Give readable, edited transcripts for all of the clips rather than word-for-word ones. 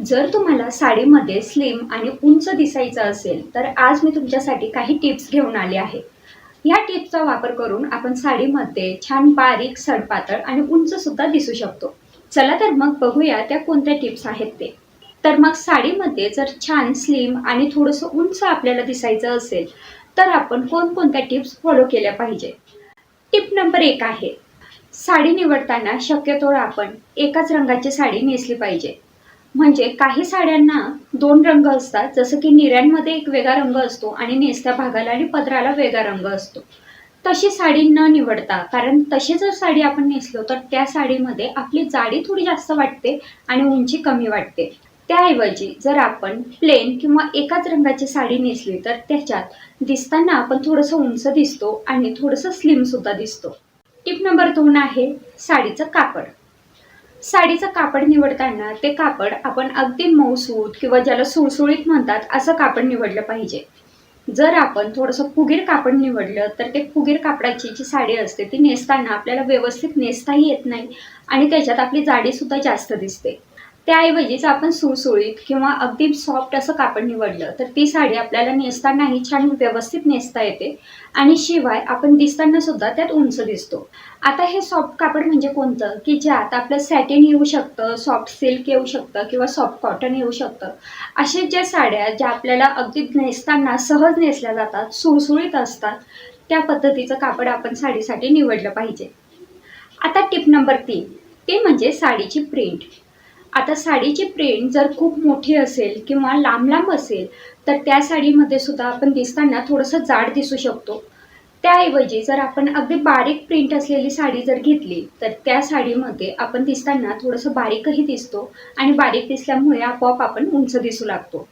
जर तुम्हाला साडीमध्ये स्लिम आणि उंच दिसायचं असेल तर आज मी तुमच्यासाठी काही टिप्स घेऊन आले आहे। या टिप्सचा वापर करून आपण साडीमध्ये छान बारीक, सडपातळ आणि उंच सुद्धा दिसू शकतो। चला तर मग बघूया त्या कोणत्या टिप्स आहेत ते। तर मग साडीमध्ये जर छान स्लिम आणि थोडंसं उंच आपल्याला दिसायचं असेल तर आपण कोणकोणत्या टिप्स फॉलो केल्या पाहिजे। टिप नंबर 1 आहे, साडी निवडताना शक्यतो आपण एकाच रंगाची साडी नेसली पाहिजे। म्हणजे काही साड्यांना 2 रंग असतात, जसं की निर्यांमध्ये एक वेगळा रंग असतो आणि नेसत्या भागाला आणि पदराला वेगळा रंग असतो। तशी साडी न निवडता, कारण तशी जर साडी आपण नेसलो तर त्या साडीमध्ये आपली जाडी थोडी जास्त वाटते आणि उंची कमी वाटते। त्याऐवजी जर आपण प्लेन किंवा एकाच रंगाची साडी नेसली तर त्याच्यात दिसताना आपण थोडंसं उंच दिसतो आणि थोडंसं स्लिम सुद्धा दिसतो। टिप नंबर 2 आहे साडीचं कापड। साडीचं कापड निवडताना ते कापड आपण अगदी मऊसूत किंवा ज्याला सुळसुळीत म्हणतात असं कापड निवडलं पाहिजे। जर आपण थोडंसं फुगीर कापड निवडलं तर ते फुगीर कापडाची जी साडी असते ती नेसताना आपल्याला व्यवस्थित नेसताही येत नाही आणि त्याच्यात आपली जाडी सुद्धा जास्त दिसते। त्याऐवजीच आपण सुळसुळीत किंवा अगदी सॉफ्ट असं कापड निवडलं तर ती साडी आपल्याला नेसतानाही छान व्यवस्थित नेसता येते आणि शिवाय आपण दिसताना सुद्धा त्यात उंच दिसतो। आता हे सॉफ्ट कापड म्हणजे कोणतं, की ज्यात आपलं सॅटिन येऊ शकतं, सॉफ्ट सिल्क येऊ शकतं किंवा सॉफ्ट कॉटन येऊ शकतं। अशा ज्या साड्या ज्या आपल्याला अगदी नेसताना सहज नेसल्या जातात, सुळसुळीत असतात, त्या पद्धतीचं कापड आपण साडीसाठी निवडलं पाहिजे। आता टिप नंबर 3 ते म्हणजे साडीची प्रिंट। आता साडीची प्रिंट जर खूप मोठी असेल किंवा लांब लांब असेल तर त्या साडीमध्ये सुद्धा आपण दिसताना थोडंसं जाड दिसू शकतो। त्याऐवजी जर आपण अगदी बारीक प्रिंट असलेली साडी जर घेतली तर त्या साडीमध्ये आपण दिसताना थोडंसं बारीकही दिसतो आणि बारीक दिसल्यामुळे आपोआप आपण उंच दिसू लागतो।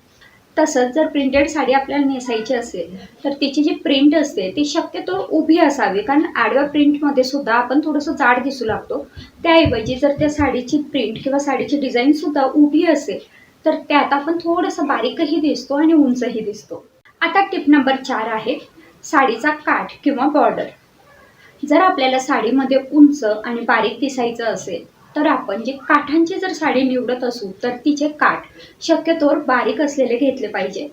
तसंच जर प्रिंटेड साडी आपल्याला नेसायची असेल तर तिची जी प्रिंट असते ती शक्यतो उभी असावी, कारण आडव्या प्रिंटमध्ये सुद्धा आपण थोडंसं जाड दिसू लागतो। त्याऐवजी जर त्या साडीची प्रिंट किंवा साडीची डिझाईन सुद्धा उभी असेल तर त्यात आपण थोडंसं बारीकही दिसतो आणि उंचही दिसतो। आता टिप नंबर 4 आहे साडीचा काठ किंवा बॉर्डर। जर आपल्याला साडीमध्ये उंच आणि बारीक दिसायचं असेल तर आपण जे काठांची जर साडी निवडत असू तर तिचे काठ शक्यतोवर बारीक असलेले घेतले पाहिजे।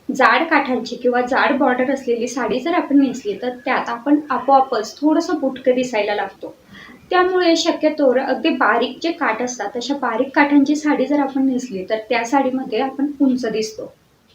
जाड काठांची किंवा जाड बॉर्डर असलेली साडी जर आपण नेसली तर त्यात आपण आपोआपच थोडंसं बुटकं दिसायला लागतो। त्यामुळे शक्यतोवर अगदी बारीक जे काठ असतात अशा बारीक काठांची साडी जर आपण नेसली तर त्या साडीमध्ये आपण उंच दिसतो।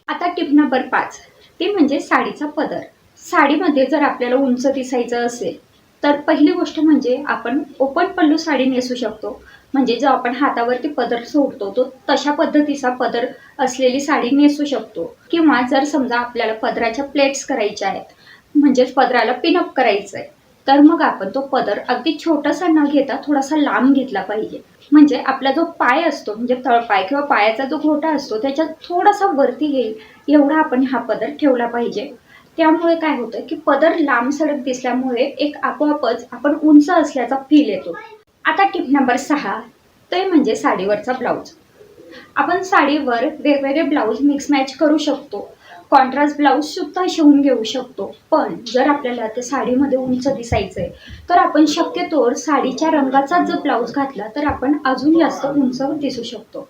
आता टिप नंबर 5 ते म्हणजे साडीचा पदर। साडीमध्ये जर आपल्याला उंच दिसायचं असेल तर पहिली गोष्ट म्हणजे आपण ओपन पल्लू साडी नेसू शकतो। म्हणजे जो आपण हातावरती पदर सोडतो तो तशा पद्धतीचा पदर असलेली साडी नेसू शकतो। किंवा जर समजा आपल्याला पदराच्या प्लेट्स करायच्या आहेत, म्हणजेच पदराला पिनअप करायचं आहे, तर मग आपण तो पदर अगदी छोटासा न घेता थोडासा लांब घेतला पाहिजे। म्हणजे आपला जो पाय असतो, म्हणजे तळपाय किंवा पायाचा जो घोटा असतो त्याच्यात थोडासा वरती येईल एवढा आपण हा पदर ठेवला पाहिजे। त्यामुळे काय होतं की पदर लांब सडक दिसल्यामुळे एक आपोआपच आपण उंच असल्याचा फील येतो। आता टिप नंबर 6 ते म्हणजे साडीवरचा ब्लाऊज। आपण साडीवर वेगवेगळे ब्लाऊज मिक्स मॅच करू शकतो, कॉन्ट्रास्ट ब्लाऊज सुद्धा शिवून घेऊ शकतो। पण जर आपल्याला त्या साडीमध्ये उंच दिसायचंय तर आपण शक्यतोवर साडीच्या रंगाचा जर ब्लाऊज घातला तर आपण अजून जास्त उंच दिसू शकतो।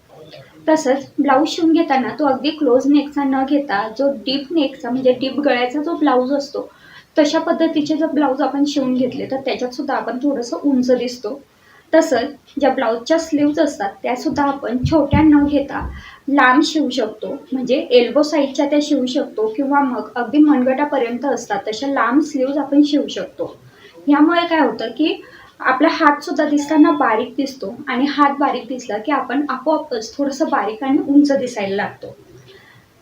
तसंच ब्लाऊज शिवून घेताना तो अगदी क्लोज नेकचा न घेता जो डीप नेकचा म्हणजे डीप गळ्याचा जो ब्लाऊज असतो तशा पद्धतीचे जर ब्लाऊज आपण शिवून घेतले तर त्याच्यात सुद्धा आपण थोडंसं उंच दिसतो। तसंच ज्या ब्लाऊजच्या स्लीव्ज असतात त्या सुद्धा आपण छोट्या न घेता लांब शिवू शकतो। म्हणजे एल्बो साईजच्या त्या शिवू शकतो किंवा मग अगदी मनगटापर्यंत असतात तशा लांब स्लीव्ज आपण शिवू शकतो। यामुळे काय होतं की आपला हात सुद्धा दिसताना बारीक दिसतो आणि हात बारीक दिसला की आपण आपोआपच थोडंसं बारीक आणि उंच दिसायला लागतो।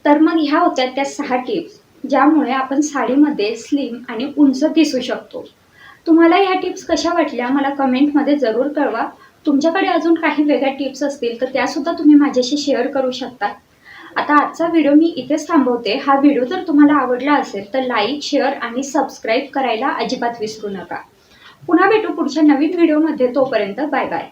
तर मग ह्या होत्या त्या 6 टिप्स ज्यामुळे आपण साडीमध्ये स्लिम आणि उंच दिसू शकतो। तुम्हाला ह्या टिप्स कशा वाटल्या मला कमेंटमध्ये जरूर कळवा। तुमच्याकडे अजून काही वेगळ्या टिप्स असतील तर त्यासुद्धा तुम्ही माझ्याशी शेअर करू शकता। आता आजचा व्हिडिओ मी इथेच थांबवते। हा व्हिडिओ जर तुम्हाला आवडला असेल तर लाईक, शेअर आणि सबस्क्राईब करायला अजिबात विसरू नका। पुन्हा भेटू पुढच्या नवीन व्हिडिओमध्ये, तोपर्यंत बाय बाय।